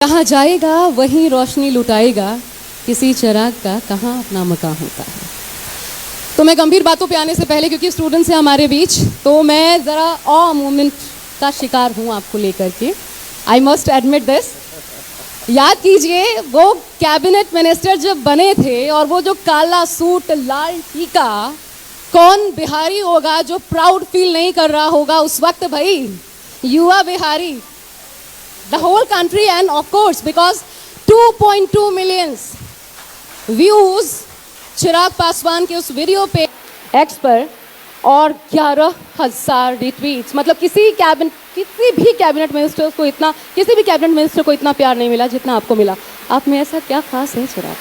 कहाँ जाएगा वहीं रोशनी लुटाएगा, किसी चिराग का कहाँ अपना मकान होता है। तो मैं गंभीर बातों पे आने से पहले, क्योंकि स्टूडेंट्स हैं हमारे बीच, तो मैं ज़रा ऑ मोमेंट का शिकार हूँ आपको लेकर के। I must admit this. याद कीजिए वो कैबिनेट मिनिस्टर जब बने थे और वो जो काला सूट लाल टीका, कौन बिहारी होगा जो प्राउड फील नहीं कर रहा होगा उस वक्त भाई, युवा Bihari, the whole country, and of course because 2.2 millions views Chirag Paswan के उस वीडियो पे एक्स पर और 11,000 रिट्वीट्स। मतलब किसी भी कैबिनेट मिनिस्टर को इतना प्यार नहीं मिला जितना आपको मिला। आप में ऐसा क्या खास है चिराग?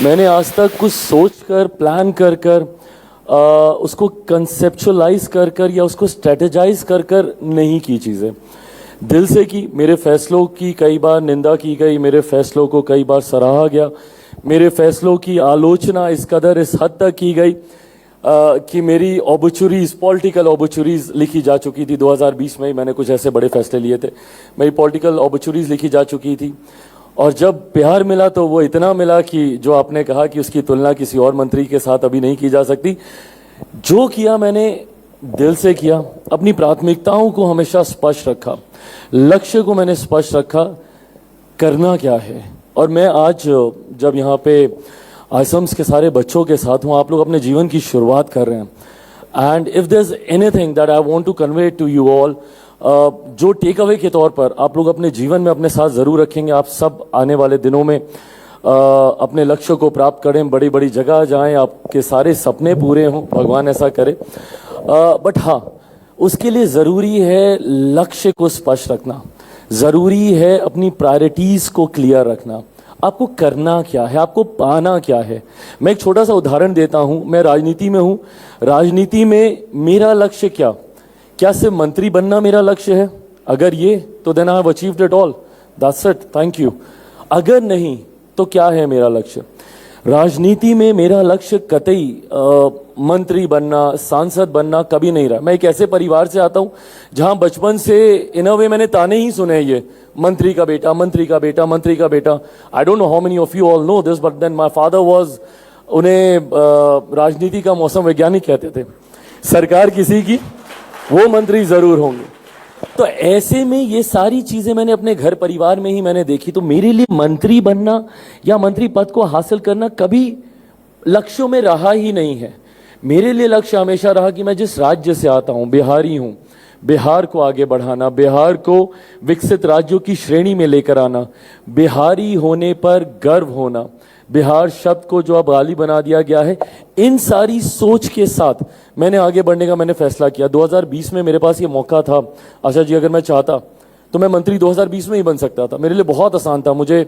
मैंने आज तक कुछ सोच कर, प्लान कर उसको कंसेप्चुअलाइज कर या उसको स्ट्रेटेजाइज कर नहीं की चीज़ें। दिल से की। मेरे फैसलों की कई बार निंदा की गई, मेरे फैसलों को कई बार सराहा गया, मेरे फैसलों की आलोचना इस कदर इस हद तक की गई कि मेरी ऑबचुरीज, पॉलिटिकल ऑबचुरीज लिखी जा चुकी थी। 2020 में मैंने कुछ ऐसे बड़े फैसले लिए थे, मेरी पॉलिटिकल ऑबचुरीज लिखी जा चुकी थी। और जब प्यार मिला तो वो इतना मिला कि जो आपने कहा कि उसकी तुलना किसी और मंत्री के साथ अभी नहीं की जा सकती। जो किया मैंने दिल से किया, अपनी प्राथमिकताओं को हमेशा स्पष्ट रखा, लक्ष्य को मैंने स्पष्ट रखा, करना क्या है। और मैं आज जब यहाँ पे आसम्स के सारे बच्चों के साथ हूँ, आप लोग अपने जीवन की शुरुआत कर रहे हैं। And if there is anything that I want to convey to you all, जो टेक अवे के तौर पर आप लोग अपने जीवन में अपने साथ ज़रूर रखेंगे। आप सब आने वाले दिनों में अपने लक्ष्य को प्राप्त करें, बड़ी बड़ी जगह जाएं, आपके सारे सपने पूरे हों, भगवान ऐसा करे। बट हाँ, उसके लिए ज़रूरी है लक्ष्य को स्पष्ट रखना, ज़रूरी है अपनी प्रायोरिटीज़ को क्लियर रखना। आपको करना क्या है, आपको पाना क्या है। मैं एक छोटा सा उदाहरण देता हूँ। मैं राजनीति में हूँ, राजनीति में मेरा लक्ष्य क्या सिर्फ मंत्री बनना मेरा लक्ष्य है? अगर ये तो then I have achieved it all, that's it, thank you. अगर नहीं तो क्या है मेरा लक्ष्य? राजनीति में मेरा लक्ष्य कतई मंत्री बनना, सांसद बनना कभी नहीं रहा। मैं एक ऐसे परिवार से आता हूं जहां बचपन से इन अ वे मैंने ताने ही सुने, ये मंत्री का बेटा, मंत्री का बेटा, मंत्री का बेटा। I don't know how many of you all know this, but then my father was, उन्हें राजनीति का मौसम वैज्ञानिक कहते थे। सरकार किसी की, वो मंत्री जरूर होंगे। तो ऐसे में ये सारी चीजें मैंने अपने घर परिवार में ही मैंने देखी। तो मेरे लिए मंत्री बनना या मंत्री पद को हासिल करना कभी लक्ष्यों में रहा ही नहीं है। मेरे लिए लक्ष्य हमेशा रहा कि मैं जिस राज्य से आता हूं, बिहारी हूं, बिहार को आगे बढ़ाना, बिहार को विकसित राज्यों की श्रेणी में लेकर आना, बिहारी होने पर गर्व होना, बिहार शब्द को जो अब गाली बना दिया गया है, इन सारी सोच के साथ मैंने आगे बढ़ने का मैंने फैसला किया। 2020 में मेरे पास ये मौका था, आशा जी, अगर मैं चाहता तो मैं मंत्री 2020 में ही बन सकता था। मेरे लिए बहुत आसान था, मुझे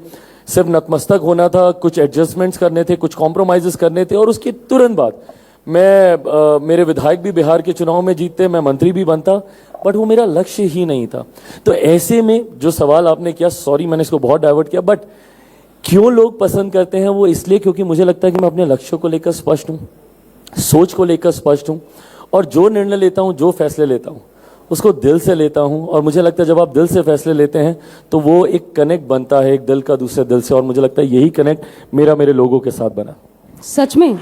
सिर्फ नतमस्तक होना था, कुछ एडजस्टमेंट्स करने थे, कुछ कॉम्प्रोमाइज़ेस करने थे, और उसके तुरंत बाद मेरे विधायक भी बिहार के चुनाव में जीतते, मैं मंत्री भी बनता। बट वो मेरा लक्ष्य ही नहीं था। तो ऐसे में जो सवाल आपने किया, सॉरी मैंने इसको बहुत डाइवर्ट किया, बट क्यों लोग पसंद करते हैं वो इसलिए क्योंकि मुझे लगता है कि मैं अपने लक्ष्य को लेकर स्पष्ट हूँ, सोच को लेकर स्पष्ट हूँ, और जो निर्णय लेता हूँ, जो फैसले लेता हूँ, उसको दिल से लेता हूँ। और मुझे लगता है जब आप दिल से फैसले लेते हैं तो वो एक कनेक्ट बनता है, एक दिल का दूसरे दिल से। और मुझे लगता है यही कनेक्ट मेरे लोगों के साथ बना। सच में?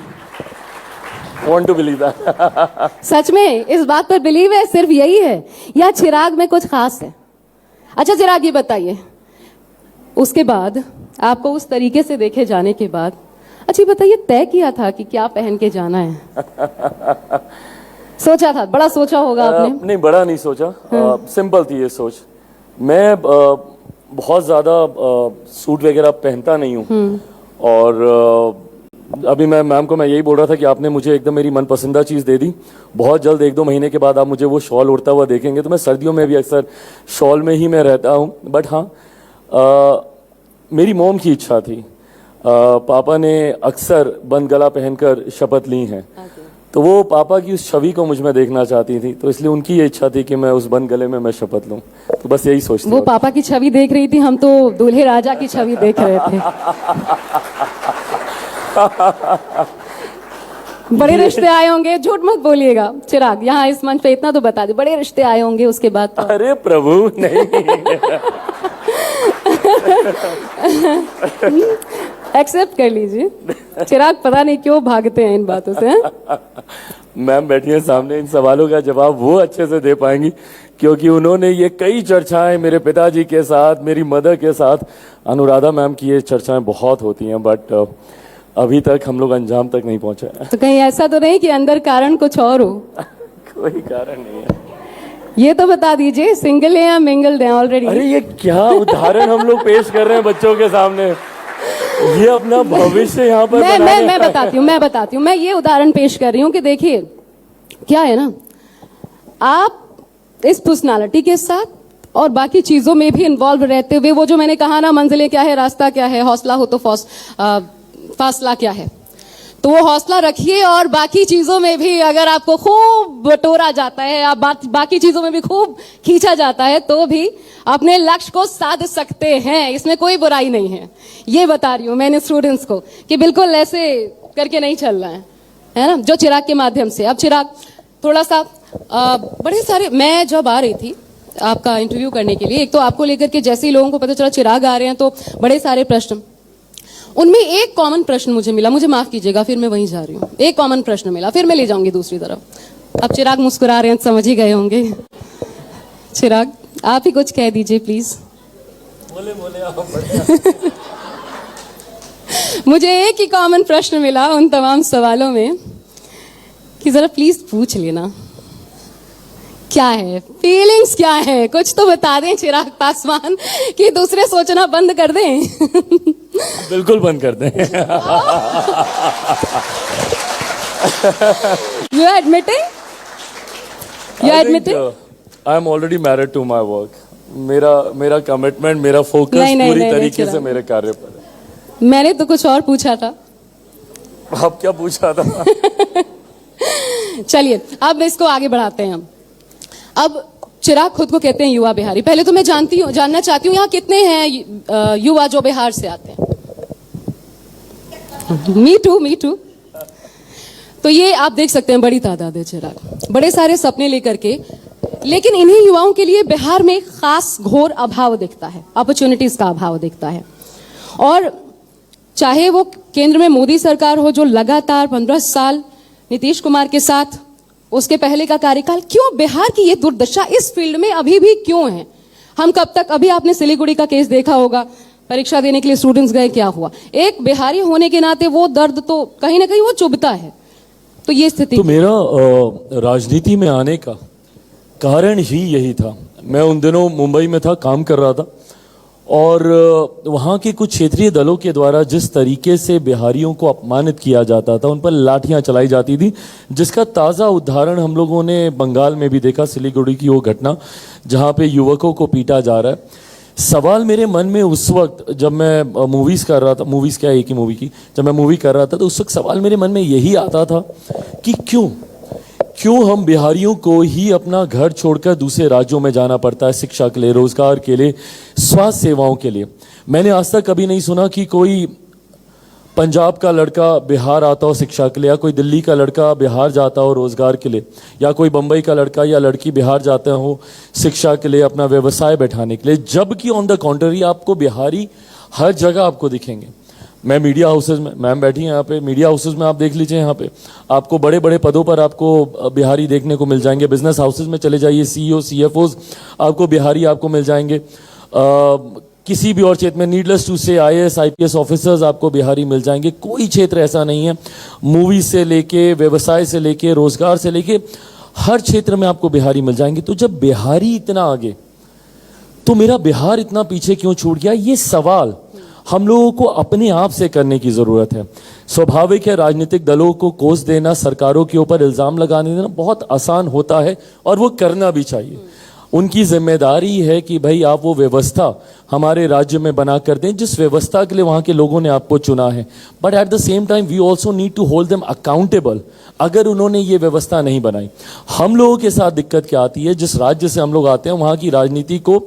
Want to believe that? सच में इस बात पर बिलीव है? सिर्फ यही है या चिराग में कुछ खास है? अच्छा चिराग, ये बताइए, उसके बाद आपको उस तरीके से देखे जाने के बाद, अच्छा बताइए, तय किया था कि क्या पहन के जाना है? सोचा था? बड़ा सोचा होगा आपने? नहीं, बड़ा नहीं सोचा, सिंपल थी ये सोच। मैं बहुत ज़्यादा सूट वगैरह पहनता नहीं हूँ। और अभी मैं मैम को मैं यही बोल रहा था कि आपने मुझे एकदम मेरी मनपसंदा चीज़ दे दी। बहुत जल्द 1-2 महीने के बाद आप मुझे वो शॉल उड़ता हुआ देखेंगे। तो मैं सर्दियों में भी अक्सर शॉल में ही मैं रहता हूँ। बट हाँ, मेरी मॉम की इच्छा थी, पापा ने अक्सर बंद गला पहनकर शपथ ली हैं। तो वो पापा की उस छवि को मुझ में देखना चाहती थी, तो इसलिए उनकी ये इच्छा थी कि मैं उस बंद गले में मैं शपथ लूं। तो बस यही सोचती। वो पापा की छवि देख रही थी, हम तो दूल्हे राजा की छवि देख रहे थे। बड़े रिश्ते आए होंगे, झूठ मत बोलिएगा चिराग, यहाँ इस मंच पे इतना तो बता दे, बड़े रिश्ते आए होंगे उसके बाद तो। अरे प्रभु नहीं। एक्सेप्ट कर लीजिए। चिराग पता नहीं क्यों भागते हैं इन बातों से, हैं? मैम बैठी हैं सामने, इन सवालों का जवाब वो अच्छे से दे पाएंगी क्योंकि उन्होंने ये कई चर्चाएं मेरे पिताजी के साथ, मेरी मदर के साथ, अनुराधा मैम की ये चर्चाएं बहुत होती हैं, बट अभी तक हम लोग अंजाम तक नहीं पहुंचे। तो कहीं ऐसा तो नहीं कि अंदर कारण कुछ और हो? कोई कारण नहीं है। ये तो बता दीजिए, सिंगल है या मिंगल है ऑलरेडी? अरे ये क्या उदाहरण हम लोग पेश कर रहे हैं बच्चों के सामने, ये अपना भविष्य यहाँ पर मैं बताती हूँ, मैं ये उदाहरण पेश कर रही हूँ कि देखिए क्या है ना, आप इस पर्सनालिटी के साथ और बाकी चीजों में भी इन्वॉल्व रहते हुए, वो जो मैंने कहा ना, मंजिलें क्या है, रास्ता क्या है, हौसला हो तो फासला क्या है, तो वो हौसला रखिए और बाकी चीजों में भी अगर आपको खूब बटोरा जाता है, आप बाकी चीजों में भी खूब खींचा जाता है, तो भी अपने लक्ष्य को साध सकते हैं, इसमें कोई बुराई नहीं है। ये बता रही हूं मैंने स्टूडेंट्स को कि बिल्कुल ऐसे करके नहीं चल रहा है ना, जो चिराग के माध्यम से। अब चिराग थोड़ा सा बड़े सारे, मैं जब आ रही थी आपका इंटरव्यू करने के लिए, एक तो आपको लेकर के जैसे ही लोगों को पता चला चिराग आ रहे हैं तो बड़े सारे प्रश्न, उनमें एक कॉमन प्रश्न मुझे मिला, मुझे माफ कीजिएगा, फिर मैं वहीं जा रही हूँ, एक कॉमन प्रश्न मिला, फिर मैं ले जाऊंगी दूसरी तरफ। अब चिराग मुस्कुरा रहे हैं, समझ ही गए होंगे। चिराग आप ही कुछ कह दीजिए प्लीज। बोले आप। मुझे एक ही कॉमन प्रश्न मिला उन तमाम सवालों में कि जरा प्लीज पूछ लेना क्या है, फीलिंग्स क्या है, कुछ तो बता दें चिराग पासवान कि दूसरे सोचना बंद कर दें। बिल्कुल बंद कर दें। You are admitting? You are admitting? I am already married to my work. मेरा कमिटमेंट, मेरा फोकस पूरी तरीके से मेरे कार्य पर है। मैंने तो कुछ और पूछा था। आप क्या पूछा था? चलिए अब इसको आगे बढ़ाते हैं हम। अब चिराग खुद को कहते हैं युवा बिहारी। पहले तो मैं जानना चाहती हूँ यहाँ कितने हैं युवा जो बिहार से आते हैं? Me too. तो ये आप देख सकते हैं बड़ी तादाद है चिराग, बड़े सारे सपने लेकर के, लेकिन इन्हीं युवाओं के लिए बिहार में खास घोर अभाव दिखता है, अपॉर्चुनिटीज का अभाव दिखता है। और चाहे वो केंद्र में मोदी सरकार हो जो लगातार 15 साल नीतीश कुमार के साथ, उसके पहले का कार्यकाल, क्यों बिहार की ये दुर्दशा इस फील्ड में अभी भी क्यों है? हम कब तक, अभी आपने सिलीगुड़ी का केस देखा होगा, परीक्षा देने के लिए स्टूडेंट्स गए, क्या हुआ? एक बिहारी होने के नाते वो दर्द तो कहीं ना कहीं वो चुभता है। तो ये स्थिति, तो मेरा राजनीति में आने का कारण ही यही था। मैं उन दिनों मुंबई में था, काम कर रहा था, और वहाँ के कुछ क्षेत्रीय दलों के द्वारा जिस तरीके से बिहारियों को अपमानित किया जाता था, उन पर लाठियां चलाई जाती थी, जिसका ताज़ा उदाहरण हम लोगों ने बंगाल में भी देखा, सिलीगुड़ी की वो घटना जहाँ पे युवकों को पीटा जा रहा है। सवाल मेरे मन में उस वक्त जब मैं मूवीज़ कर रहा था, मूवीज़ क्या एक ही मूवी की, जब मैं मूवी कर रहा था तो उस वक्त सवाल मेरे मन में यही आता था कि क्यों हम बिहारियों को ही अपना घर छोड़कर दूसरे राज्यों में जाना पड़ता है, शिक्षा के लिए, रोजगार के लिए, स्वास्थ्य सेवाओं के लिए। मैंने आज तक कभी नहीं सुना कि कोई पंजाब का लड़का बिहार आता हो शिक्षा के लिए, या कोई दिल्ली का लड़का बिहार जाता हो रोजगार के लिए, या कोई बंबई का लड़का या लड़की बिहार जाते हो शिक्षा के लिए, अपना व्यवसाय बैठाने के लिए। जबकि ऑन द कॉन्ट्ररी आपको बिहारी हर जगह आपको दिखेंगे। मैं मीडिया हाउसेज में, मैम बैठी हैं यहाँ पे, मीडिया हाउसेज में आप देख लीजिए, यहाँ पे आपको बड़े बड़े पदों पर आपको बिहारी देखने को मिल जाएंगे। बिजनेस हाउसेज में चले जाइए, CEO CFOs आपको बिहारी आपको मिल जाएंगे। किसी भी और क्षेत्र में, नीडलेस टू से IAS IPS ऑफिसर्स आपको बिहारी मिल जाएंगे। कोई क्षेत्र ऐसा नहीं है, मूवी से लेके, व्यवसाय से लेके, रोजगार से लेके, हर क्षेत्र में आपको बिहारी मिल जाएंगे। तो जब बिहारी इतना आगे, तो मेरा बिहार इतना पीछे क्यों छूट गया? ये सवाल हम लोगों को अपने आप से करने की जरूरत है। स्वाभाविक है, राजनीतिक दलों को कोस देना, सरकारों के ऊपर इल्जाम लगाने देना बहुत आसान होता है और वो करना भी चाहिए। उनकी जिम्मेदारी है कि भाई आप वो व्यवस्था हमारे राज्य में बना कर दें जिस व्यवस्था के लिए वहाँ के लोगों ने आपको चुना है। But at the same time we also need to hold them accountable अगर उन्होंने ये व्यवस्था नहीं बनाई। हम लोगों के साथ दिक्कत क्या आती है, जिस राज्य से हम लोग आते हैं वहाँ की राजनीति को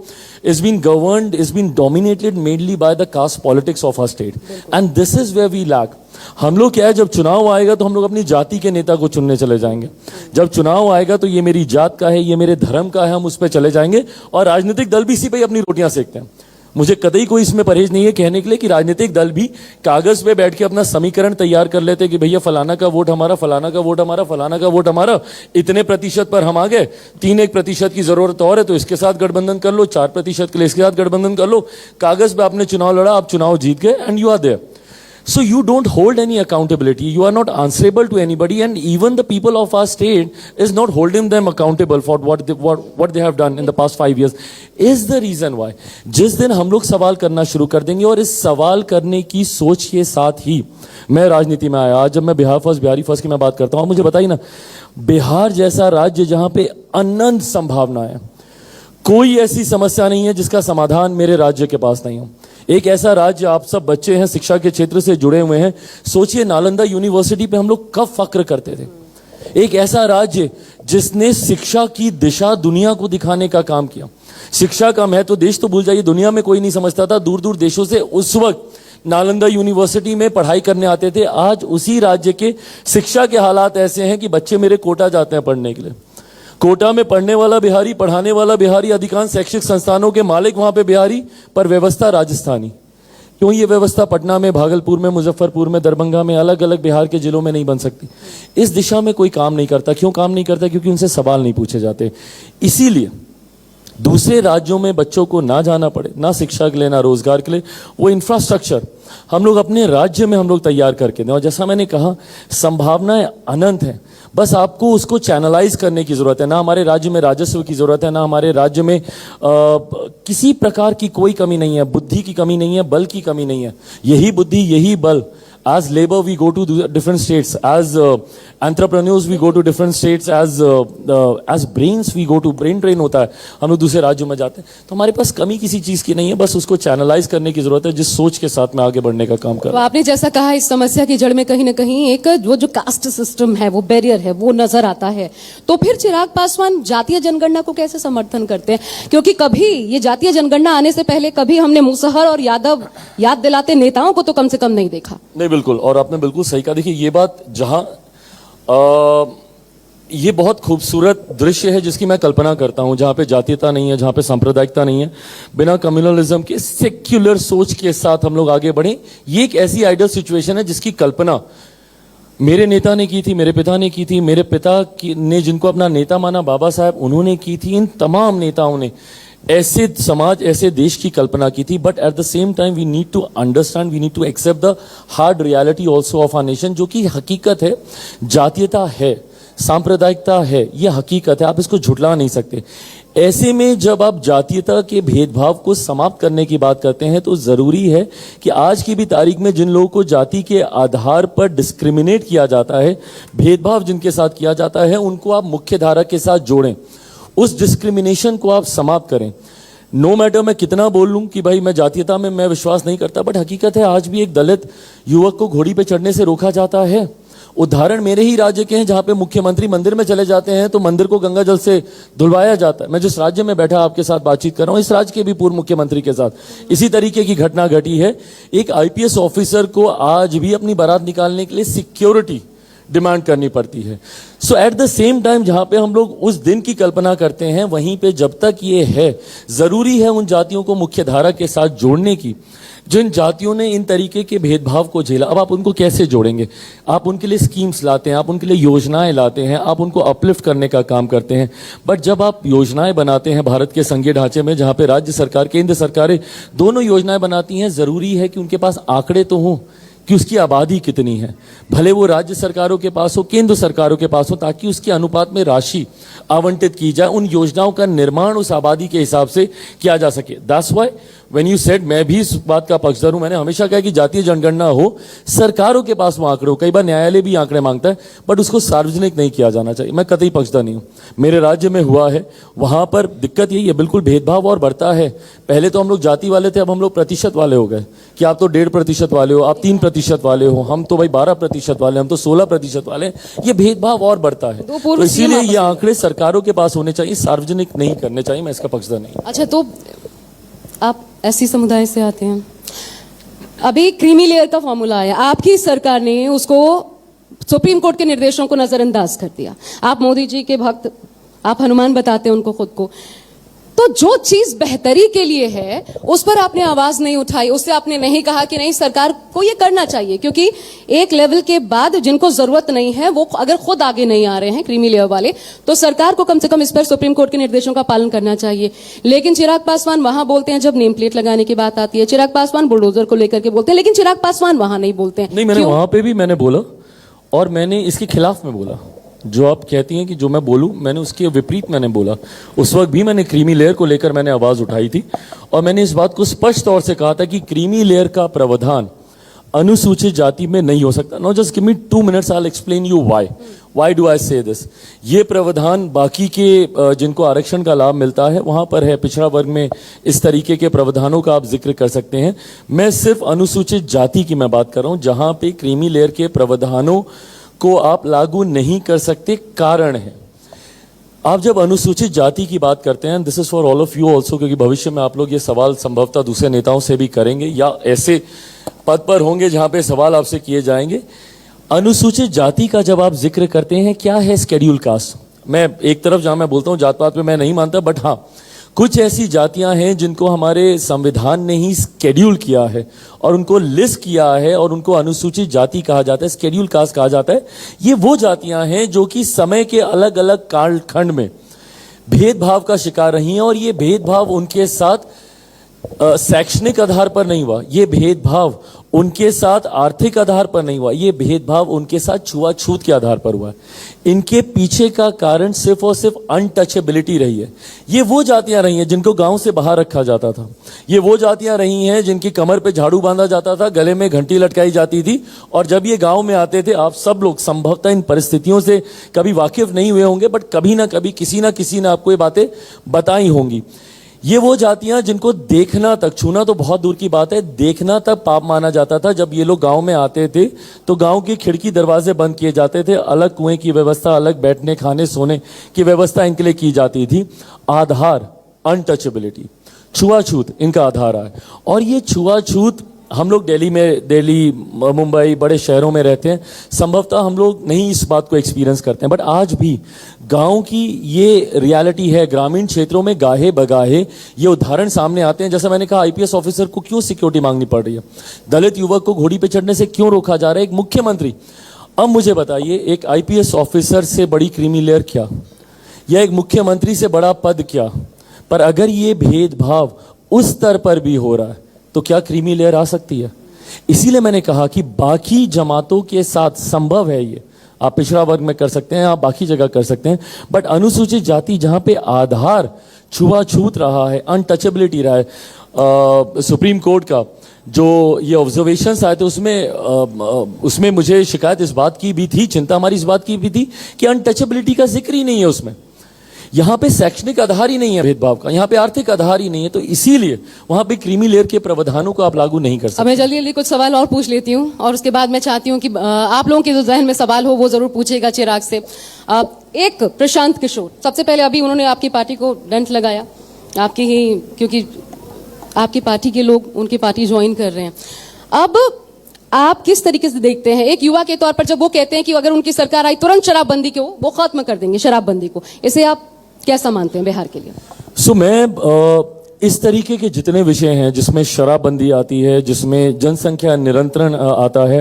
is been governed, is been dominated mainly by the caste politics of our state, and this is where we lack. हम लोग क्या है, जब चुनाव आएगा तो हम लोग अपनी जाति के नेता को चुनने चले जाएंगे। जब चुनाव आएगा तो ये मेरी जात का है, ये मेरे धर्म का है, हम उस पर चले जाएंगे, और राजनीतिक दल भी इसी पे ही अपनी रोटियां सेकते हैं। मुझे कतई कोई इसमें परहेज नहीं है कहने के लिए कि राजनीतिक दल भी कागज पे बैठ के अपना समीकरण तैयार कर लेते कि भैया फलाना का वोट हमारा, फलाना का वोट हमारा, फलाना का वोट हमारा, इतने प्रतिशत पर हम आ गए, 3-1% की जरूरत और है तो इसके साथ गठबंधन कर लो, 4% के लिए इसके साथ गठबंधन कर लो। कागज पे आपने चुनाव लड़ा, आप चुनाव जीत गए and you are there. So you don't hold any accountability. You are not answerable to anybody, and even the people of our state is not holding them accountable for what they have done in the past 5 years. Is the reason why जिस दिन हम लोग सवाल करना शुरू कर देंगे, और इस सवाल करने की सोच के साथ ही मैं राजनीति में आया। आज जब मैं बिहार फर्स्ट, बिहारी फर्स्ट की मैं बात करता हूँ, मुझे बताइए ना, बिहार जैसा राज्य जहाँ पे अनंत संभावना है, कोई ऐसी समस्या नहीं है जिसका समाधान मेरे राज्य के पास नहीं हो। एक ऐसा राज्य, आप सब बच्चे हैं, शिक्षा के क्षेत्र से जुड़े हुए हैं, सोचिए नालंदा यूनिवर्सिटी पे हम लोग कब फक्र करते थे। एक ऐसा राज्य जिसने शिक्षा की दिशा दुनिया को दिखाने का काम किया। शिक्षा का महत्व देश तो भूल जाइए, दुनिया में कोई नहीं समझता था। दूर दूर देशों से उस वक्त नालंदा यूनिवर्सिटी में पढ़ाई करने आते थे। आज उसी राज्य के शिक्षा के हालात ऐसे हैं कि बच्चे मेरे कोटा जाते हैं पढ़ने के लिए। कोटा में पढ़ने वाला बिहारी, पढ़ाने वाला बिहारी, अधिकांश शैक्षिक संस्थानों के मालिक वहां पे बिहारी, पर व्यवस्था राजस्थानी। क्यों ये व्यवस्था पटना में, भागलपुर में, मुजफ्फरपुर में, दरभंगा में, अलग अलग बिहार के जिलों में नहीं बन सकती? इस दिशा में कोई काम नहीं करता। क्यों काम नहीं करता? क्योंकि उनसे सवाल नहीं पूछे जाते। इसीलिए दूसरे राज्यों में बच्चों को ना जाना पड़े, ना शिक्षा के लिए, ना रोजगार के लिए, वो इंफ्रास्ट्रक्चर हम लोग अपने राज्य में हम लोग तैयार करके दें। और जैसा मैंने कहा, संभावनाएं अनंत हैं, बस आपको उसको चैनलाइज करने की जरूरत है। ना हमारे राज्य में राजस्व की जरूरत है, ना हमारे राज्य में किसी प्रकार की कोई कमी नहीं है, बुद्धि की कमी नहीं है, बल की कमी नहीं है। यही बुद्धि, यही बल, as labor we go to different states, as entrepreneurs we go to different states, as brains we go to brain drain होता है, हम लोग दूसरे राज्यों में जाते हैं। तो हमारे पास कमी किसी चीज की नहीं है, बस उसको चैनलाइज करने की जरूरत है, जिस सोच के साथ में आगे बढ़ने का काम कर रहा तो आपने जैसा कहा, इस समस्या की जड़ में कहीं ना कहीं एक वो जो कास्ट सिस्टम है, वो बैरियर है, वो नजर आता है। तो फिर चिराग पासवान जातीय जनगणना को कैसे समर्थन करते हैं? क्योंकि कभी ये जातीय जनगणना आने से पहले कभी हमने मुसहर और यादव याद दिलाते नेताओं को तो कम से कम नहीं देखा। नहीं, बिल्कुल, और आपने बिल्कुल सही कहा। देखिए, ये बात जहां ये बहुत खूबसूरत दृश्य है जिसकी मैं कल्पना करता हूं, जहां पे जातीयता नहीं है, जहां पे सांप्रदायिकता नहीं है, बिना कम्युनलिज्म के सेक्युलर सोच के साथ हम लोग आगे बढ़े। ये एक ऐसी आइडियल सिचुएशन है जिसकी कल्पना मेरे नेता ने की थी, मेरे पिता ने की थी, मेरे पिता ने जिनको अपना नेता माना, बाबा साहब, उन्होंने की थी। इन तमाम नेताओं ने ऐसे समाज, ऐसे देश की कल्पना की थी। But at the same time we need to understand, we need to accept the hard reality also of our nation, जो कि हकीकत है। जातीयता है, सांप्रदायिकता है, ये हकीकत है, आप इसको झुटला नहीं सकते। ऐसे में जब आप जातीयता के भेदभाव को समाप्त करने की बात करते हैं, तो जरूरी है कि आज की भी तारीख में जिन लोगों को जाति के आधार पर डिस्क्रिमिनेट किया जाता है, भेदभाव जिनके साथ किया जाता है, उनको आप मुख्य धारा के साथ जोड़ें, उस डिस्क्रिमिनेशन को आप समाप्त करें। नो मैटर मैं कितना बोल लूं कि भाई मैं जातीयता में मैं विश्वास नहीं करता, बट हकीकत है आज भी एक दलित युवक को घोड़ी पे चढ़ने से रोका जाता है। उदाहरण मेरे ही राज्य के हैं, जहां पे मुख्यमंत्री मंदिर में चले जाते हैं तो मंदिर को गंगा जल से धुलवाया जाता है। मैं जिस राज्य में बैठा आपके साथ बातचीत कर रहा हूं, इस राज्य के भी पूर्व मुख्यमंत्री के साथ इसी तरीके की घटना घटी है। एक आईपीएस ऑफिसर को आज भी अपनी बारात निकालने के लिए सिक्योरिटी डिमांड करनी पड़ती है। सो एट द सेम टाइम जहां पे हम लोग उस दिन की कल्पना करते हैं, वहीं पे जब तक ये है, जरूरी है उन जातियों को मुख्य धारा के साथ जोड़ने की जिन जातियों ने इन तरीके के भेदभाव को झेला। अब आप उनको कैसे जोड़ेंगे? आप उनके लिए स्कीम्स लाते हैं, आप उनके लिए योजनाएं लाते हैं, आप उनको अपलिफ्ट करने का काम करते हैं। बट जब आप योजनाएं बनाते हैं भारत के संघीय ढांचे में, जहां पे राज्य सरकार, केंद्र सरकारें दोनों योजनाएं बनाती हैं, जरूरी है कि उनके पास आंकड़े तो हों कि उसकी आबादी कितनी है, भले वो राज्य सरकारों के पास हो, केंद्र सरकारों के पास हो, ताकि उसके अनुपात में राशि आवंटित की जाए, उन योजनाओं का निर्माण उस आबादी के हिसाब से किया जा सके। That's why when you said, मैं भी इस बात का पक्षधर हूं, मैंने हमेशा कहा कि जातीय जनगणना हो, सरकारों के पास वो आंकड़े हो। कई बार न्यायालय भी आंकड़े मांगता है, बट उसको सार्वजनिक नहीं किया जाना चाहिए। मैं कतई पक्षधर नहीं हूं। मेरे राज्य में हुआ है, वहां पर दिक्कत यही है, बिल्कुल भेदभाव और बढ़ता है। पहले तो हम लोग जाति वाले थे, अब हम लोग प्रतिशत वाले हो गए कि आप तो 1.5% वाले हो, आप 3% वाले हो, हम तो भाई 12% वाले, हम तो 16% वाले। ये भेदभाव और बढ़ता है, तो इसीलिए ये आंकड़े सरकारों के पास होने चाहिए, सार्वजनिक नहीं करने चाहिए। मैं इसका पक्षधर नहीं। अच्छा, तो आप ऐसी समुदाय से आते हैं, अभी क्रीमी लेयर का फॉर्मूला आया, आपकी सरकार ने उसको सुप्रीम कोर्ट के निर्देशों को नजरअंदाज कर दिया। आप मोदी जी के भक्त, आप हनुमान बताते हैं उनको खुद को। तो तो जो चीज बेहतरी के लिए है उस पर आपने आवाज नहीं उठाई, उससे आपने नहीं कहा कि नहीं सरकार को ये करना चाहिए, क्योंकि एक लेवल के बाद जिनको जरूरत नहीं है वो अगर खुद आगे नहीं आ रहे हैं क्रीमी लेयर वाले, तो सरकार को कम से कम इस पर सुप्रीम कोर्ट के निर्देशों का पालन करना चाहिए। लेकिन चिराग पासवान वहां बोलते हैं जब नेम प्लेट लगाने की बात आती है, चिराग पासवान बुलडोजर को लेकर के बोलते हैं, लेकिन चिराग पासवान वहां नहीं बोलते हैं। नहीं, मैंने वहां पे भी मैंने बोला और मैंने इसके खिलाफ में बोला। जो आप कहती हैं कि जो मैं बोलूं, मैंने उसके विपरीत मैंने बोला। उस वक्त भी मैंने क्रीमी लेयर को लेकर मैंने आवाज उठाई थी और मैंने इस बात को स्पष्ट तौर से कहा था कि क्रीमी लेयर का प्रावधान अनुसूचित जाति में नहीं हो सकता। No, just give me 2 minutes, I will explain you why do I say this. ये प्रावधान बाकी के जिनको आरक्षण का लाभ मिलता है वहां पर है, पिछड़ा वर्ग में इस तरीके के प्रावधानों का आप जिक्र कर सकते हैं। मैं सिर्फ अनुसूचित जाति की मैं बात कर रहा हूं जहां पे क्रीमी लेयर के प्रावधानों को आप लागू नहीं कर सकते। कारण है, आप जब अनुसूचित जाति की बात करते हैं, this is for all of you also, क्योंकि भविष्य में आप लोग ये सवाल संभवतः दूसरे नेताओं से भी करेंगे या ऐसे पद पर होंगे जहां पे सवाल आपसे किए जाएंगे। अनुसूचित जाति का जब आप जिक्र करते हैं, क्या है शेड्यूल कास्ट? मैं एक तरफ जहां मैं बोलता हूं जात पात पे मैं नहीं मानता, बट हाँ कुछ ऐसी जातियां हैं जिनको हमारे संविधान ने ही शेड्यूल किया है और उनको लिस्ट किया है और उनको अनुसूचित जाति कहा जाता है, शेड्यूल कास्ट कहा जाता है। ये वो जातियां हैं जो कि समय के अलग अलग कालखंड में भेदभाव का शिकार रही हैं और ये भेदभाव उनके साथ शैक्षणिक आधार पर नहीं हुआ, ये भेदभाव उनके साथ आर्थिक आधार पर नहीं हुआ, ये भेदभाव उनके साथ छुआछूत के आधार पर हुआ। इनके पीछे का कारण सिर्फ और सिर्फ अनटचेबिलिटी रही है। ये वो जातियां रही हैं जिनको गांव से बाहर रखा जाता था, ये वो जातियां रही हैं जिनकी कमर पे झाड़ू बांधा जाता था, गले में घंटी लटकाई जाती थी, और जब ये गांव में आते थे, आप सब लोग संभवतः इन परिस्थितियों से कभी वाकिफ नहीं हुए होंगे, बट कभी ना कभी किसी ने आपको ये बातें बताई होंगी। ये वो जातियां जिनको देखना तक, छूना तो बहुत दूर की बात है, देखना तक पाप माना जाता था। जब ये लोग गांव में आते थे तो गांव की खिड़की दरवाजे बंद किए जाते थे, अलग कुएं की व्यवस्था, अलग बैठने खाने सोने की व्यवस्था इनके लिए की जाती थी। आधार अनटचेबिलिटी, छुआछूत इनका आधार है। और ये छुआछूत हम लोग दिल्ली मुंबई बड़े शहरों में रहते हैं, संभवतः हम लोग नहीं इस बात को एक्सपीरियंस करते हैं, बट आज भी गांव की ये रियलिटी है। ग्रामीण क्षेत्रों में गाहे बगाहे ये उदाहरण सामने आते हैं। जैसा मैंने कहा, आईपीएस ऑफिसर को क्यों सिक्योरिटी मांगनी पड़ रही है, दलित युवक को घोड़ी पे चढ़ने से क्यों रोका जा रहा है, एक मुख्यमंत्री। अब मुझे बताइए, एक आईपीएस ऑफिसर से बड़ी क्रीमी लेयर क्या, या एक मुख्यमंत्री से बड़ा पद क्या? पर अगर ये भेदभाव उस स्तर पर भी हो रहा है तो क्या क्रीमी लेयर आ सकती है? इसीलिए मैंने कहा कि बाकी जमातों के साथ संभव है ये। आप पिछड़ा वर्ग में कर सकते हैं, आप बाकी जगह कर सकते हैं, बट अनुसूचित जाति जहां पे आधार छुआछूत रहा है, अनटचेबिलिटी रहा है, सुप्रीम कोर्ट का जो ये ऑब्जर्वेशंस आए थे उसमें मुझे शिकायत इस बात की भी थी, चिंता हमारी इस बात की भी थी कि अनटचेबिलिटी का जिक्र ही नहीं है उसमें। यहाँ पे शैक्षणिक आधार ही नहीं है भेदभाव का, यहाँ पे आर्थिक आधार ही नहीं है, तो इसीलिए वहां पे क्रीमी लेयर के प्रावधानों को आप लागू नहीं कर सकते। अब मैं जल्दी जल्दी कुछ सवाल और पूछ लेती हूँ और उसके बाद मैं चाहती हूँ कि आप लोगों के जो जहन में सवाल हो वो जरूर पूछेगा चिराग से। एक प्रशांत किशोर, सबसे पहले अभी उन्होंने आपकी पार्टी को डंट लगाया, आपकी ही, क्योंकि आपकी पार्टी के लोग उनकी पार्टी ज्वाइन कर रहे हैं। अब आप किस तरीके से देखते हैं एक युवा के तौर पर, जब वो कहते हैं कि अगर उनकी सरकार आई तुरंत शराबबंदी को वो खत्म कर देंगे, शराबबंदी को, इसे आप कैसा मानते हैं बिहार के लिए? मैं इस तरीके के जितने विषय हैं जिसमें शराबबंदी आती है, जिसमें जनसंख्या नियंत्रण आता है,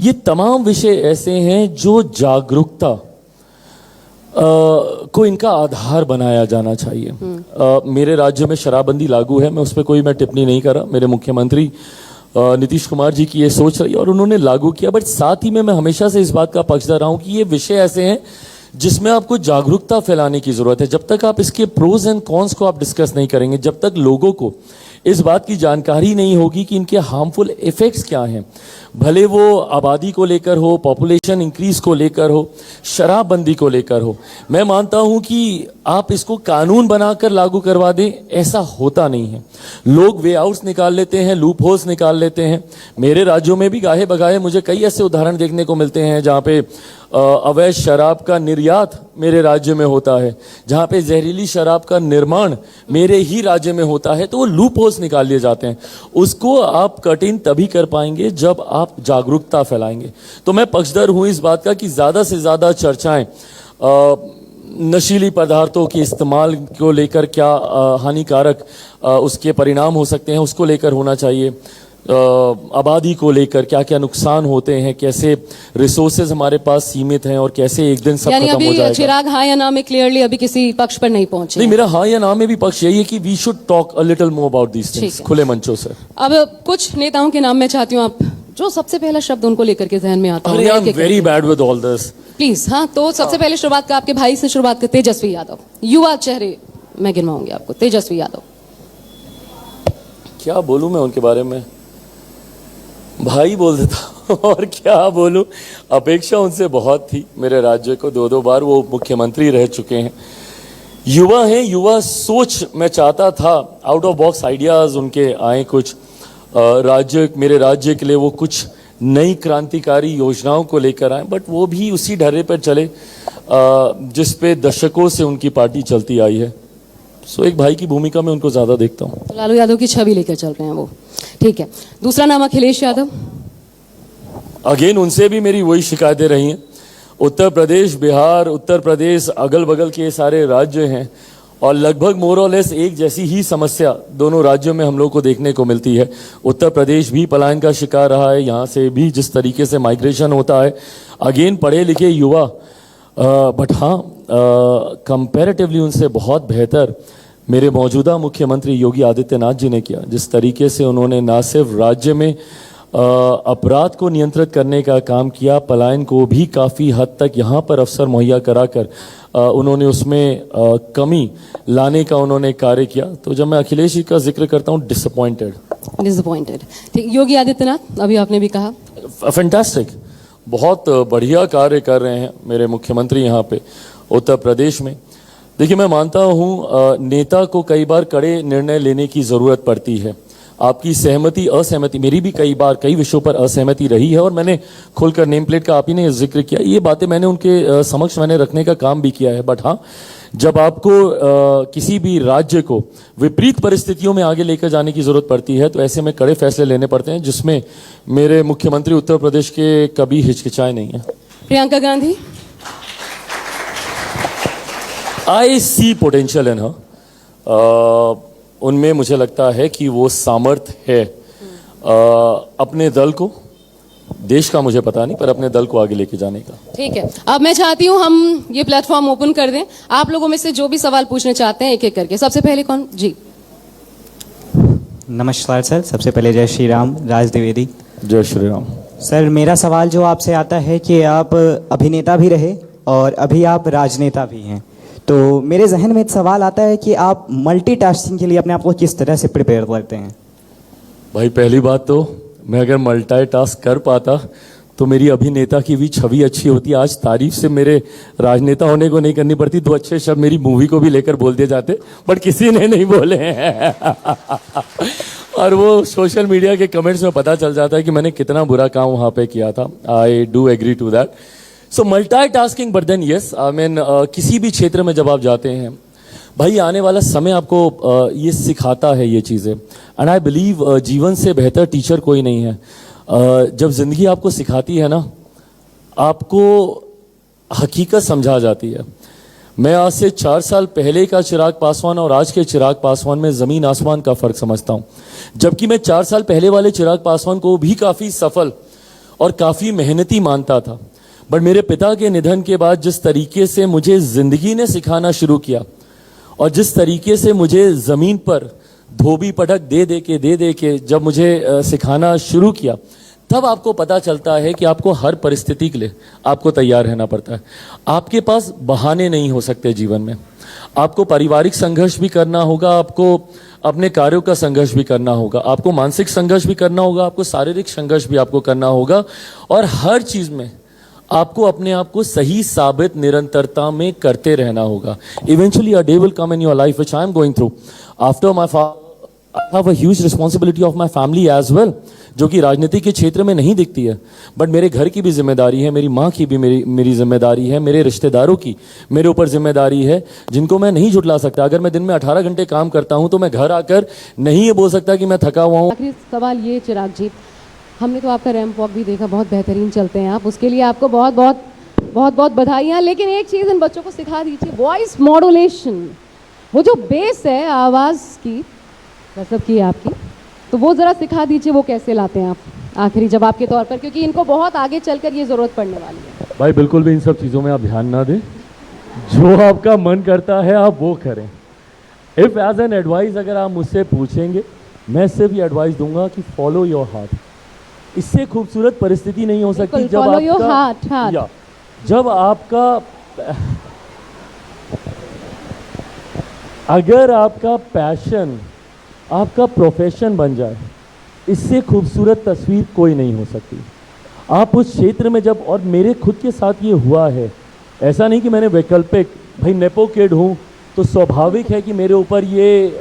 ये तमाम विषय ऐसे हैं जो जागरूकता को इनका आधार बनाया जाना चाहिए। मेरे राज्य में शराबबंदी लागू है, मैं उस पर कोई टिप्पणी नहीं कर रहा। मेरे मुख्यमंत्री नीतीश कुमार जी की ये सोच रही और उन्होंने लागू किया, बट साथ ही में मैं हमेशा से इस बात का पक्षधर रहा हूं कि ये विषय ऐसे हैं जिसमें आपको जागरूकता फैलाने की जरूरत है। जब तक आप इसके प्रोज एंड कॉन्स को आप डिस्कस नहीं करेंगे, जब तक लोगों को इस बात की जानकारी नहीं होगी कि इनके हार्मफुल इफेक्ट्स क्या हैं, भले वो आबादी को लेकर हो, पॉपुलेशन इंक्रीज को लेकर हो, शराबबंदी को लेकर हो, मैं मानता हूं कि आप इसको कानून बनाकर लागू करवा दें, ऐसा होता नहीं है। लोग वे आउट्स निकाल लेते हैं, लूप होल्स निकाल लेते हैं। मेरे राज्यों में भी गाहे बगाहे मुझे कई ऐसे उदाहरण देखने को मिलते हैं जहां पे अवैध शराब का निर्यात मेरे राज्य में होता है, जहां पे जहरीली शराब का निर्माण मेरे ही राज्य में होता है, तो वो लूप होल्स निकाल लिए जाते हैं। उसको आप कटिंग तभी कर पाएंगे जब आप जागरूकता फैलाएंगे। तो मैं पक्षधर हूं इस बात का कि ज्यादा से ज्यादा चर्चाएं नशीली पदार्थों के इस्तेमाल को लेकर क्या हानिकारक उसके परिणाम हो सकते हैं, उसको लेकर होना चाहिए। आबादी को लेकर क्या क्या नुकसान होते हैं, कैसे रिसोर्सेज हमारे पास सीमित हैं और कैसे एक दिन सब यानी खत्म हो अभी जाएगा। चिराग हाँ या ना में क्लियरली अभी किसी पक्ष पर नहीं पहुंचे। नहीं, मेरा हाँ या ना में भी पक्ष यही है कि we should talk a little more about these ठीक थिंग्स है। खुले मंचों से। अब कुछ नेताओं के नाम मैं चाहती हूँ, आप जो सबसे पहला शब्द उनको लेकर के जहन में आता अरे I am very bad with all this. Please. हाँ, तो सबसे पहले शुरुआत का आपके भाई से शुरुआत कर, तेजस्वी यादव। युवा चेहरे मैं गिनवाऊंगी आपको। तेजस्वी यादव, क्या बोलूं मैं उनके बारे में, भाई बोल देता हूं और क्या बोलूं। अपेक्षा उनसे बहुत थी, मेरे राज्य को 2-2 बार वो मुख्यमंत्री रह चुके हैं। युवा हैं, युवा सोच मैं चाहता था, आउट ऑफ बॉक्स आइडियाज उनके आए कुछ। मेरे राज्य के लिए वो कुछ नई क्रांतिकारी योजनाओं को लेकर आए, बट वो भी उसी ढर्रे पर चले जिस पे दशकों से उनकी पार्टी चलती आई है। सो एक भाई की भूमिका में उनको ज्यादा देखता हूँ। तो लालू यादव की छवि लेकर चल रहे हैं वो, ठीक है। दूसरा नाम अखिलेश यादव। अगेन उनसे भी मेरी वही शिकायतें रही हैं। उत्तर प्रदेश, बिहार, उत्तर प्रदेश, अगल बगल के सारे राज्य हैं और लगभग मोर और लेस एक जैसी ही समस्या दोनों राज्यों में हम लोग को देखने को मिलती है। उत्तर प्रदेश भी पलायन का शिकार रहा है, यहाँ से भी जिस तरीके से माइग्रेशन होता है। अगेन पढ़े लिखे युवा, बट हाँ कंपैरेटिवली उनसे बहुत बेहतर मेरे मौजूदा मुख्यमंत्री योगी आदित्यनाथ जी ने किया। जिस तरीके से उन्होंने न सिर्फ राज्य में अपराध को नियंत्रित करने का काम किया, पलायन को भी काफ़ी हद तक यहाँ पर अवसर मुहैया कराकर उन्होंने उसमें कमी लाने का उन्होंने कार्य किया। तो जब मैं अखिलेश जी का जिक्र करता हूँ, डिसअपॉइंटेड। ठीक। योगी आदित्यनाथ, अभी आपने भी कहा फैंटास्टिक, बहुत बढ़िया कार्य कर रहे हैं मेरे मुख्यमंत्री यहाँ पे उत्तर प्रदेश में। देखिए, मैं मानता हूँ नेता को कई बार कड़े निर्णय लेने की ज़रूरत पड़ती है। आपकी सहमति असहमति, मेरी भी कई बार कई विषयों पर असहमति रही है और मैंने खुलकर नेम प्लेट का आप ही ने जिक्र किया, ये बातें मैंने उनके समक्ष मैंने रखने का काम भी किया है। बट हाँ, जब आपको किसी भी राज्य को विपरीत परिस्थितियों में आगे लेकर जाने की जरूरत पड़ती है, तो ऐसे में कड़े फैसले लेने पड़ते हैं, जिसमें मेरे मुख्यमंत्री उत्तर प्रदेश के कभी हिचकिचाए नहीं है। प्रियंका गांधी। आई सी पोटेंशियल इन हर। उनमें मुझे लगता है कि वो सामर्थ्य है अपने दल को, देश का मुझे पता नहीं, पर अपने दल को आगे लेके जाने का। ठीक है, अब मैं चाहती हूँ हम ये प्लेटफॉर्म ओपन कर दें। आप लोगों में से जो भी सवाल पूछने चाहते हैं एक एक करके। सबसे पहले कौन जी? नमस्कार सर, सबसे पहले जय श्री राम। राज द्विवेदी। जय श्री राम। सर, मेरा सवाल जो आपसे आता है कि आप अभिनेता भी रहे और अभी आप राजनेता भी हैं, तो मेरे जहन में एक सवाल आता है कि आप मल्टीटास्किंग के लिए अपने आप को किस तरह से प्रिपेयर करते हैं? भाई, पहली बात तो मैं अगर मल्टीटास्क कर पाता तो मेरी अभिनेता की भी छवि अच्छी होती। आज तारीफ से मेरे राजनेता होने को नहीं करनी पड़ती, 2 अच्छे शब्द मेरी मूवी को भी लेकर बोल दिए जाते, बट किसी ने नहीं बोले हैं। और वो सोशल मीडिया के कमेंट्स में पता चल जाता है कि मैंने कितना बुरा काम वहाँ पे किया था। I do agree to that. So multitasking, but then yes, I mean किसी भी क्षेत्र में जब आप जाते हैं, भाई आने वाला समय आपको ये सिखाता है ये चीज़ें। एंड आई बिलीव जीवन से बेहतर टीचर कोई नहीं है। जब जिंदगी आपको सिखाती है ना, आपको हकीकत समझा जाती है। मैं आज से 4 साल पहले का चिराग पासवान और आज के चिराग पासवान में ज़मीन आसमान का फ़र्क समझता हूँ। जबकि मैं 4 साल पहले वाले चिराग पासवान को भी काफ़ी सफल और काफ़ी मेहनती मानता था, बट मेरे पिता के निधन के बाद जिस तरीके से मुझे ज़िंदगी ने सिखाना शुरू किया और जिस तरीके से मुझे ज़मीन पर धोबी पटक दे दे के जब मुझे सिखाना शुरू किया, तब आपको पता चलता है कि आपको हर परिस्थिति के लिए आपको तैयार रहना पड़ता है। आपके पास बहाने नहीं हो सकते जीवन में। आपको पारिवारिक संघर्ष भी करना होगा, आपको अपने कार्यों का संघर्ष भी करना होगा, आपको मानसिक संघर्ष भी करना होगा, आपको शारीरिक संघर्ष भी आपको करना होगा, और हर चीज़ में आपको अपने आप को सही साबित निरंतरता में करते रहना होगा। Eventually a day will come in your life which I am going through after my father. I have a huge responsibility of my family as well, जो कि राजनीति के क्षेत्र में नहीं दिखती है, बट मेरे घर की भी जिम्मेदारी है, मेरी माँ की भी मेरी जिम्मेदारी है, मेरे रिश्तेदारों की मेरे ऊपर जिम्मेदारी है, जिनको मैं नहीं झुठला सकता। अगर मैं दिन में 18 घंटे काम करता हूँ तो मैं घर आकर नहीं ये बोल सकता कि मैं थका हुआ हूँ। आखिरी सवाल ये, चिराग जी, हमने तो आपका रैंप वॉक भी देखा, बहुत बेहतरीन चलते हैं आप, उसके लिए आपको बहुत बहुत बहुत बहुत बधाइयाँ। लेकिन एक चीज़ इन बच्चों को सिखा दीजिए, वॉइस मॉड्यूलेशन, वो जो बेस है आवाज़ की, गजब की है आपकी, तो वो ज़रा सिखा दीजिए, वो कैसे लाते हैं आप आखिरी जवाब के तौर पर, क्योंकि इनको बहुत आगे चलकर ये ज़रूरत पड़ने वाली है। भाई बिल्कुल भी इन सब चीज़ों में आप ध्यान ना दें, जो आपका मन करता है आप वो करें। इफ़ एज एन एडवाइस अगर आप मुझसे पूछेंगे, मैं सिर्फ ये एडवाइस दूंगा कि फॉलो योर हार्ट। इससे खूबसूरत परिस्थिति नहीं हो सकती बिल्कुल, जब follow your आपका heart. या जब आपका अगर आपका पैशन आपका प्रोफेशन बन जाए, इससे खूबसूरत तस्वीर कोई नहीं हो सकती। आप उस क्षेत्र में जब, और मेरे खुद के साथ ये हुआ है, ऐसा नहीं कि मैंने वैकल्पिक, भाई नेपो किड हूँ तो स्वाभाविक है कि मेरे ऊपर ये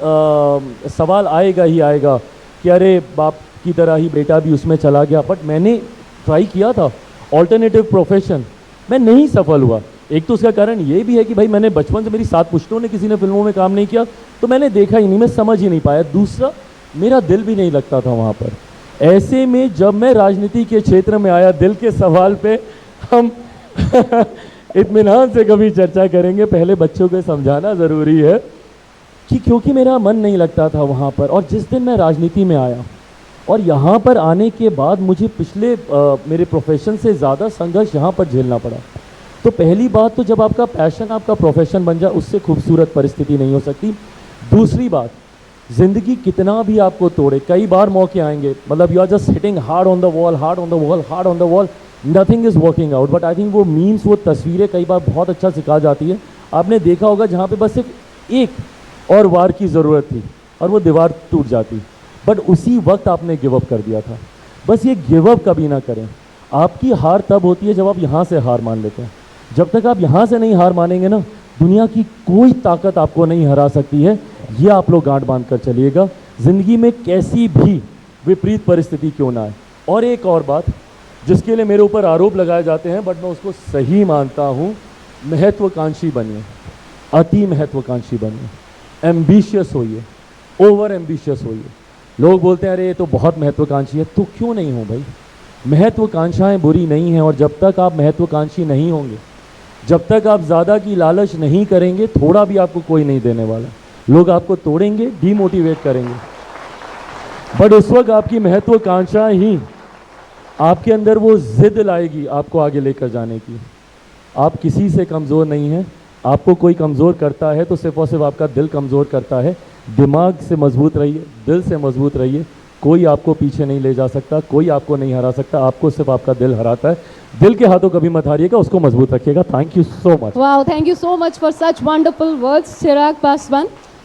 सवाल आएगा ही आएगा कि अरे बाप की तरह ही बेटा भी उसमें चला गया। बट मैंने ट्राई किया था ऑल्टरनेटिव प्रोफेशन, मैं नहीं सफल हुआ। एक तो उसका कारण ये भी है कि भाई मैंने बचपन से, मेरी 7 पुश्तों ने किसी ने फिल्मों में काम नहीं किया, तो मैंने देखा ही नहीं, मैं समझ ही नहीं पाया। दूसरा, मेरा दिल भी नहीं लगता था वहाँ पर। ऐसे में जब मैं राजनीति के क्षेत्र में आया, दिल के सवाल पे हम इत्मीनान से कभी चर्चा करेंगे। पहले बच्चों को समझाना ज़रूरी है कि क्योंकि मेरा मन नहीं लगता था वहाँ पर। और जिस दिन मैं राजनीति में आया और यहाँ पर आने के बाद मुझे पिछले मेरे प्रोफेशन से ज़्यादा संघर्ष यहाँ पर झेलना पड़ा। तो पहली बात तो जब आपका पैशन आपका प्रोफेशन बन जाए, उससे खूबसूरत परिस्थिति नहीं हो सकती। दूसरी बात, ज़िंदगी कितना भी आपको तोड़े, कई बार मौके आएंगे, मतलब you are just hitting hard on the wall, hard on the wall, hard on the wall, nothing is working out. But I think वो मीम्स, वो तस्वीरें कई बार बहुत अच्छा सिखा जाती है। आपने देखा होगा जहाँ पे बस सिर्फ एक और वार की ज़रूरत थी और वो दीवार टूट जाती, बट उसी वक्त आपने गिव अप कर दिया था। बस ये गिव अप कभी ना करें। आपकी हार तब होती है जब आप यहाँ से हार मान लेते हैं। जब तक आप यहाँ से नहीं हार मानेंगे ना, दुनिया की कोई ताकत आपको नहीं हरा सकती है। ये आप लोग गांठ बांध कर चलिएगा, ज़िंदगी में कैसी भी विपरीत परिस्थिति क्यों ना आए। और एक और बात जिसके लिए मेरे ऊपर आरोप लगाए जाते हैं, बट मैं उसको सही मानता हूँ, महत्वाकांक्षी बनिए, अति महत्वाकांक्षी बनिए, एम्बिशियस होइए, ओवर एम्बिशियस होइए। लोग बोलते हैं अरे ये तो बहुत महत्वाकांक्षी है, तो क्यों नहीं हो भाई? महत्वाकांक्षाएं बुरी नहीं हैं, और जब तक आप महत्वाकांक्षी नहीं होंगे, जब तक आप ज़्यादा की लालच नहीं करेंगे, थोड़ा भी आपको कोई नहीं देने वाला। लोग आपको तोड़ेंगे, डीमोटिवेट करेंगे, बट उस वक्त आपकी महत्वाकांक्षा ही आपके अंदर वो जिद लाएगी आपको आगे लेकर जाने की। आप किसी से कमज़ोर नहीं हैं। आपको कोई कमज़ोर करता है तो सिर्फ और सिर्फ आपका दिल कमज़ोर करता है। दिमाग से मजबूत रहिए, दिल से मजबूत रहिए। कोई आपको पीछे नहीं ले जा सकता, कोई आपको नहीं हरा सकता, आपको सिर्फ आपका दिल हराता है। दिल के हाथों कभी मत हारिएगा, उसको मजबूत रखिएगा। Thank you so much. Wow, thank you so much for such wonderful words, Chirag Paswan.